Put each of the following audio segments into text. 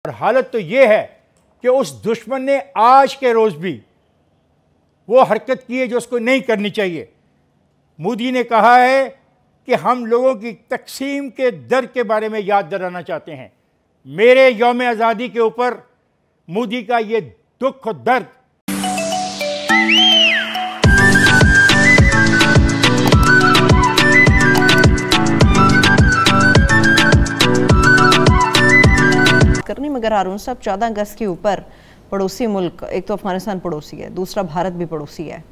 और हालत तो ये है कि उस दुश्मन ने आज के रोज़ भी वो हरकत की है जो उसको नहीं करनी चाहिए। मोदी ने कहा है कि हम लोगों की तकसीम के दर्द के बारे में याद दिलाना चाहते हैं। मेरे यौम आज़ादी के ऊपर मोदी का ये दुख और दर्द करनी, मगर हारून साहब 14 अगस्त के ऊपर पड़ोसी मुल्क, एक तो अफगानिस्तान पड़ोसी है, दूसरा भारत भी पड़ोसी है,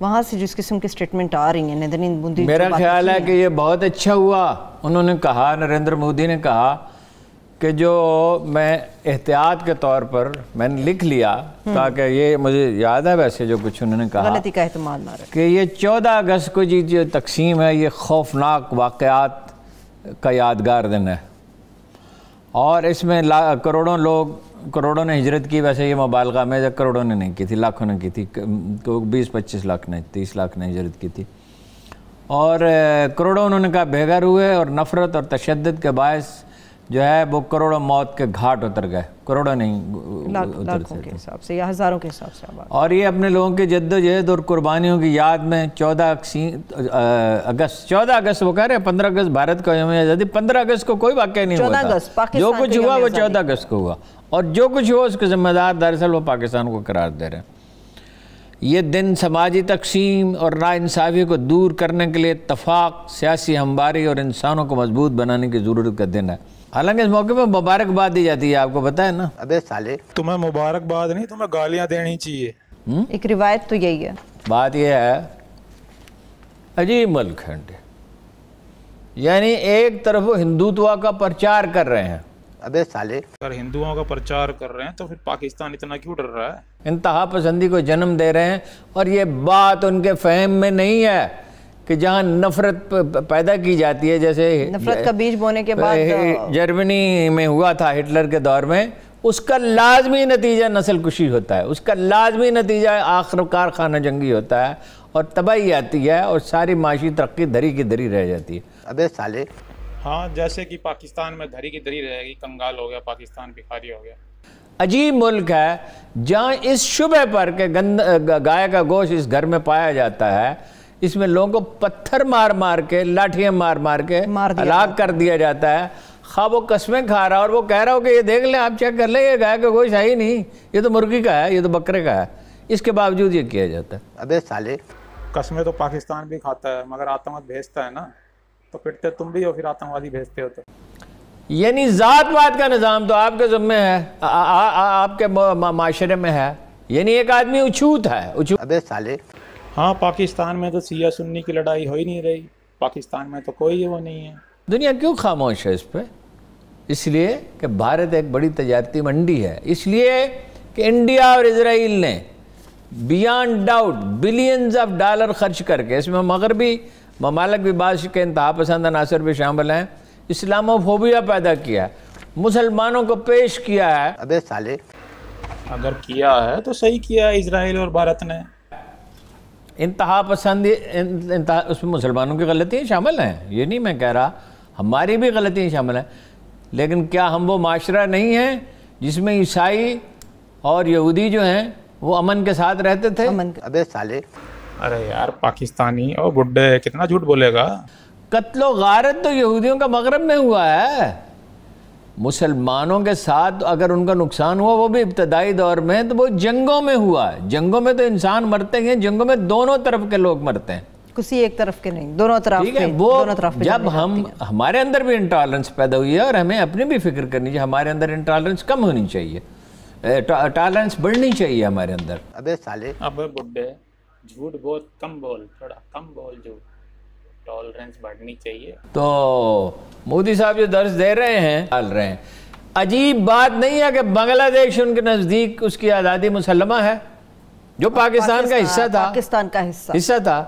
वहाँ से जिस किस्म की स्टेटमेंट आ रही है नदरीन बूंदी, मेरा ख्याल है कि ये बहुत अच्छा हुआ उन्होंने कहा, नरेंद्र मोदी ने कहा कि जो मैं एहतियात के तौर पर मैंने लिख लिया ताकि ये मुझे याद है वैसे जो कुछ उन्होंने कहा गलती का एहतमाल ना रहे कि ये 14 अगस्त को जी जो तकसीम है ये खौफनाक वाक़यात का यादगार दिन है और इसमें करोड़ों लोग, करोड़ों ने हिजरत की। वैसे ये मुबालगा में जब करोड़ों ने नहीं की थी, लाखों ने की थी, 20-25 लाख ने, 30 लाख ने हिजरत की थी और करोड़ों उन्होंने कहा बेघर हुए और नफ़रत और तशद्दुद के बायस जो है वो करोड़ों मौत के घाट उतर गए, करोड़ों नहीं लाखों के हिसाब से या हज़ारों के हिसाब से। और ये अपने लोगों की जद्दोजहद और कुर्बानियों की याद में 14 अगस्त वो कह रहे हैं 15 अगस्त भारत का यौम आज़ादी, 15 अगस्त को कोई वाक़या नहीं हुआ था, जो कुछ हुआ वो 14 अगस्त को हुआ और जो कुछ हुआ उसके ज़िम्मेदार दरअसल वो पाकिस्तान को करार दे रहे हैं। ये दिन समाजी तकसीम और नाइंसाफ़ी को दूर करने के लिए इत्तफ़ाक़, सियासी हमबारी और इंसानों को मजबूत बनाने की ज़रूरत का दिन है। हालांकि इस मौके पर मुबारकबाद दी जाती है, आपको पता है ना। अबे साले, तुम्हें मुबारकबाद नहीं, तुम्हें गालियां देनी चाहिए। एक रिवायत तो यही है। बात यह है, अजीब मुल्क है, यानी एक तरफ वो हिंदुत्व का प्रचार कर रहे हैं। अबे साले, अगर हिंदुओं का प्रचार कर रहे हैं तो फिर पाकिस्तान इतना क्यों डर रहा है? इंतहा पसंदी को जन्म दे रहे हैं और ये बात उनके फहम में नहीं है कि जहाँ नफरत पैदा की जाती है, जैसे नफरत का बीज बोने के बाद जर्मनी में हुआ था हिटलर के दौर में, उसका लाजमी नतीजा नस्ल कुशी होता है, उसका लाजमी नतीजा आखिरकार खाना जंगी होता है और तबाही आती है और सारी माशी तरक्की धरी की धरी रह जाती है। अबे साले, हाँ, जैसे कि पाकिस्तान में धरी की धरी रहेगी, कंगाल हो गया पाकिस्तान, भिखारी हो गया। अजीब मुल्क है जहाँ इस शुबे पर के गाय का गोश्त इस घर में पाया जाता है, इसमें लोगों को पत्थर मार मार के, लाठियां मार मार के हलाक कर दिया जाता है। खा वो कस्में खा रहा और वो कह रहा हो कि ये देख लें, आप चेक कर लें, ये गाय का गोश्त है ही नहीं, ये तो मुर्गी का है, ये तो बकरे का है, इसके बावजूद ये किया जाता है। अबे साले, कस्में तो पाकिस्तान भी खाता है मगर आतंकवाद भेजता है ना, तो पिटते तुम भी हो, फिर आतंकवादी भेजते हो। तो यानी जातवाद का निज़ाम तो आपके ज़िम्मे है, आपके माशरे में है, यानी एक आदमी उछूत है। अबे साले, हाँ, पाकिस्तान में तो सिया सुन्नी की लड़ाई हो ही नहीं रही, पाकिस्तान में तो कोई वो नहीं है। दुनिया क्यों खामोश है इस पर? इसलिए कि भारत एक बड़ी तजारती मंडी है, इसलिए कि इंडिया और इजराइल ने beyond doubt billions of dollar खर्च करके, इसमें मगरबी ममालिक भी बात के इंतहा पसंद अनासर भी शामिल हैं, इस्लामोफोबिया पैदा किया है, मुसलमानों को पेश किया है। अबे साले, अगर किया है तो सही किया है इजराइल और भारत ने। इंतहा पसंद, उसमें मुसलमानों की गलतियाँ शामिल हैं, ये नहीं मैं कह रहा, हमारी भी गलतियाँ शामिल हैं, लेकिन क्या हम वो माशरा नहीं हैं जिसमें ईसाई और यहूदी जो हैं वो अमन के साथ रहते थे? अबे साले, अरे यार, पाकिस्तानी और बुड्ढे कितना झूठ बोलेगा। कत्लो गारत तो यहूदियों का मगरब में हुआ है, मुसलमानों के साथ अगर उनका नुकसान हुआ वो भी इब्तदाई दौर में, तो वो जंगों में हुआ है। जंगों में तो इंसान मरते हैं, जंगों में दोनों तरफ के लोग मरते हैं, किसी एक तरफ के नहीं, दोनों तरफ। ठीक है, वो दोनों तरफ जब हमारे अंदर भी इंटॉलरेंस पैदा हुई है और हमें अपनी भी फिक्र करनी चाहिए, हमारे अंदर इंटॉलरेंस कम होनी चाहिए, टॉलरेंस बढ़नी चाहिए हमारे अंदर। अबे साले, अबे बुड्ढे, झूठ बहुत कम बोल, थोड़ा कम बोल, झूठ, टॉलरेंस बढ़नी चाहिए। तो मोदी साहब जो दर्ज दे रहे हैं, डाल रहे हैं, अजीब बात नहीं है कि बांग्लादेश उनके नज़दीक उसकी आज़ादी मुसल्लमा है, जो पाकिस्तान का हिस्सा था, पाकिस्तान का हिस्सा था।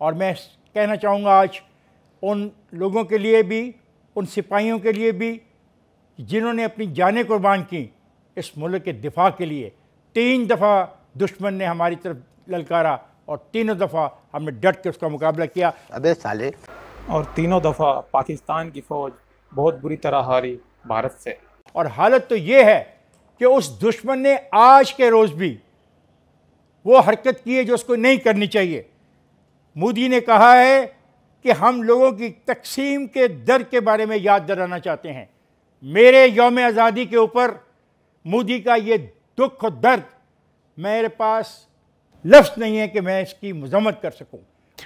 और मैं कहना चाहूँगा आज उन लोगों के लिए भी, उन सिपाहियों के लिए भी जिन्होंने अपनी जानें कुर्बान की इस मुल्क के दिफा के लिए। 3 दफ़ा दुश्मन ने हमारी तरफ ललकारा और तीनों दफ़ा हमने डट के उसका मुकाबला किया। अबे साले, और तीनों दफ़ा पाकिस्तान की फ़ौज बहुत बुरी तरह हारी भारत से। और हालत तो ये है कि उस दुश्मन ने आज के रोज़ भी वो हरकत की है जो उसको नहीं करनी चाहिए। मोदी ने कहा है कि हम लोगों की तकसीम के दर्द के बारे में याद दिलाना चाहते हैं। मेरे यौम आज़ादी के ऊपर मोदी का ये दुख और दर्द, मेरे पास लफ्ज़ नहीं है कि मैं इसकी मज़म्मत कर सकूं।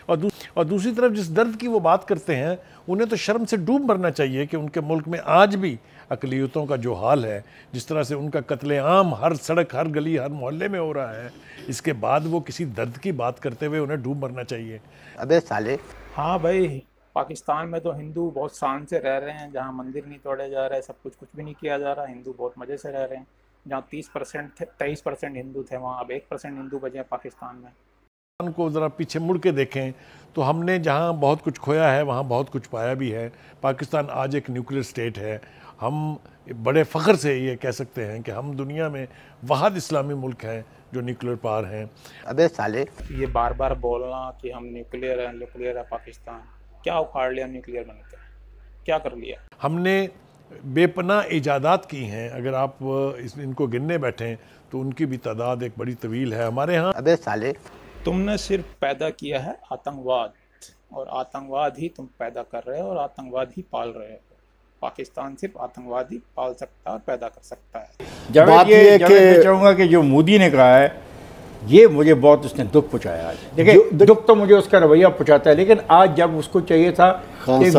और दूसरी तरफ जिस दर्द की वो बात करते हैं, उन्हें तो शर्म से डूब मरना चाहिए कि उनके मुल्क में आज भी अक़लियतों का जो हाल है, जिस तरह से उनका कत्लेआम हर सड़क, हर गली, हर मोहल्ले में हो रहा है, इसके बाद वो किसी दर्द की बात करते हुए उन्हें डूब मरना चाहिए। अबे साले। हाँ भाई, पाकिस्तान में तो हिंदू बहुत शान से रह रहे हैं, जहाँ मंदिर नहीं तोड़े जा रहे, सब कुछ भी नहीं किया जा रहा, हिंदू बहुत मज़े से रह रहे हैं। जहाँ 30% थे, 23% हिंदू थे, वहाँ अब 1% हिंदू बचे हैं पाकिस्तान में। को ज़रा पीछे मुड़ के देखें तो हमने जहाँ बहुत कुछ खोया है वहाँ बहुत कुछ पाया भी है। पाकिस्तान आज एक न्यूक्लियर स्टेट है। हम बड़े फ़ख्र से ये कह सकते हैं कि हम दुनिया में वाहिद इस्लामी मुल्क हैं जो न्यूक्लियर पावर हैं। अबे साले। ये बार बार बोलना कि हम न्यूक्लियर है पाकिस्तान, क्या उखाड़ लिया न्यूक्लियर बनकर, क्या कर लिया? हमने बेपनाह इजादात की हैं। अगर आप इनको गिनने बैठें तो उनकी भी तादाद एक बड़ी तवील है हमारे यहाँ। अबे साले। तुमने सिर्फ पैदा किया है आतंकवाद, और आतंकवाद ही तुम पैदा कर रहे हो और आतंकवाद ही पाल रहे हो। पाकिस्तान सिर्फ आतंकवाद ही पाल सकता है और पैदा कर सकता है। जावेद, मैं चाहूँगा कि जो मोदी ने कहा है ये मुझे बहुत उसने दुख पहुँचाया। आज देखिए, दुख तो मुझे उसका रवैया पहुँचाता है, लेकिन आज जब उसको चाहिए था कि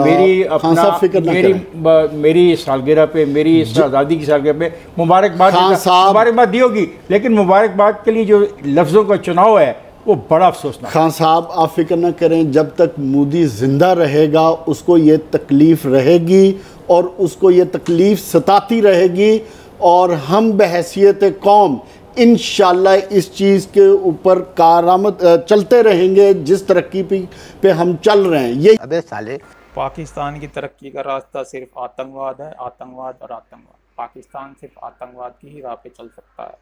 मेरी सालगिरह पे, मेरी इस आज़ादी की सालगिरह पे मुबारकबाद दी होगी, लेकिन मुबारकबाद के लिए जो लफ्ज़ों का चुनाव है वो बड़ा अफसोसनाक। खान साहब, आप फिक्र न करें, जब तक मोदी जिंदा रहेगा उसको ये तकलीफ़ रहेगी और उसको ये तकलीफ़ सताती रहेगी, और हम बहैसियत कौम इंशाअल्लाह इस चीज़ के ऊपर कारआमद चलते रहेंगे जिस तरक्की पे हम चल रहे हैं। ये अबे साले। पाकिस्तान की तरक्की का रास्ता सिर्फ आतंकवाद है, आतंकवाद और आतंकवाद। पाकिस्तान सिर्फ आतंकवाद की ही राह पे चल सकता है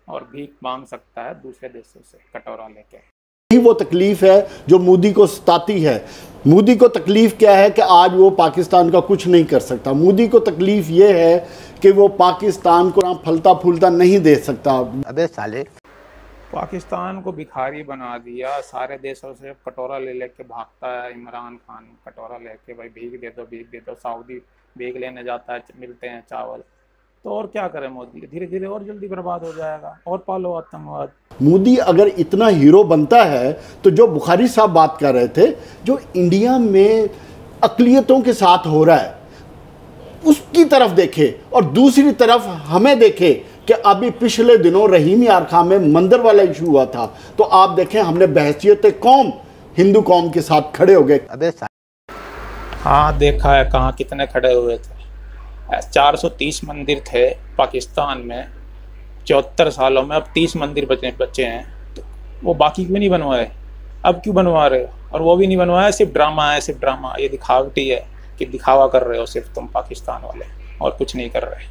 और भीख मांग सकता है दूसरे देशों से कटोरा लेके। यही वो तकलीफ है जो मोदी को सताती है। मोदी को तकलीफ क्या है कि आज वो पाकिस्तान का कुछ नहीं कर सकता। मोदी को तकलीफ ये है कि वो पाकिस्तान को फलता फूलता नहीं दे सकता। अबे साले। पाकिस्तान को भिखारी बना दिया, सारे देशों से कटोरा ले लेके भागता है इमरान खान, कटोरा लेके, भाई भीख दे दो। सऊदी भीख लेने जाता है, मिलते हैं चावल। तो और क्या करें मोदी, धीरे धीरे और जल्दी बर्बाद हो जाएगा। और पालो आतंकवाद। मोदी अगर इतना हीरो बनता है तो जो बुखारी साहब बात कर रहे थे, जो इंडिया में अक़लियतों के साथ हो रहा है उसकी तरफ देखे, और दूसरी तरफ हमें देखे कि अभी पिछले दिनों रहीम यार खां में मंदिर वाला इशू हुआ था, तो आप देखें हमने बहैसियत कौम हिंदू कौम के साथ खड़े हो गए। अबे हाँ, देखा है कहाँ कितने खड़े हुए थे। 430 मंदिर थे पाकिस्तान में 74 सालों में, अब 30 मंदिर बचे हैं। तो वो बाकी क्यों नहीं बनवाए? अब क्यों बनवा रहे हो? और वो भी नहीं बनवाया, सिर्फ ड्रामा है, सिर्फ ड्रामा। ये दिखावटी है कि दिखावा कर रहे हो सिर्फ तुम पाकिस्तान वाले, और कुछ नहीं कर रहे।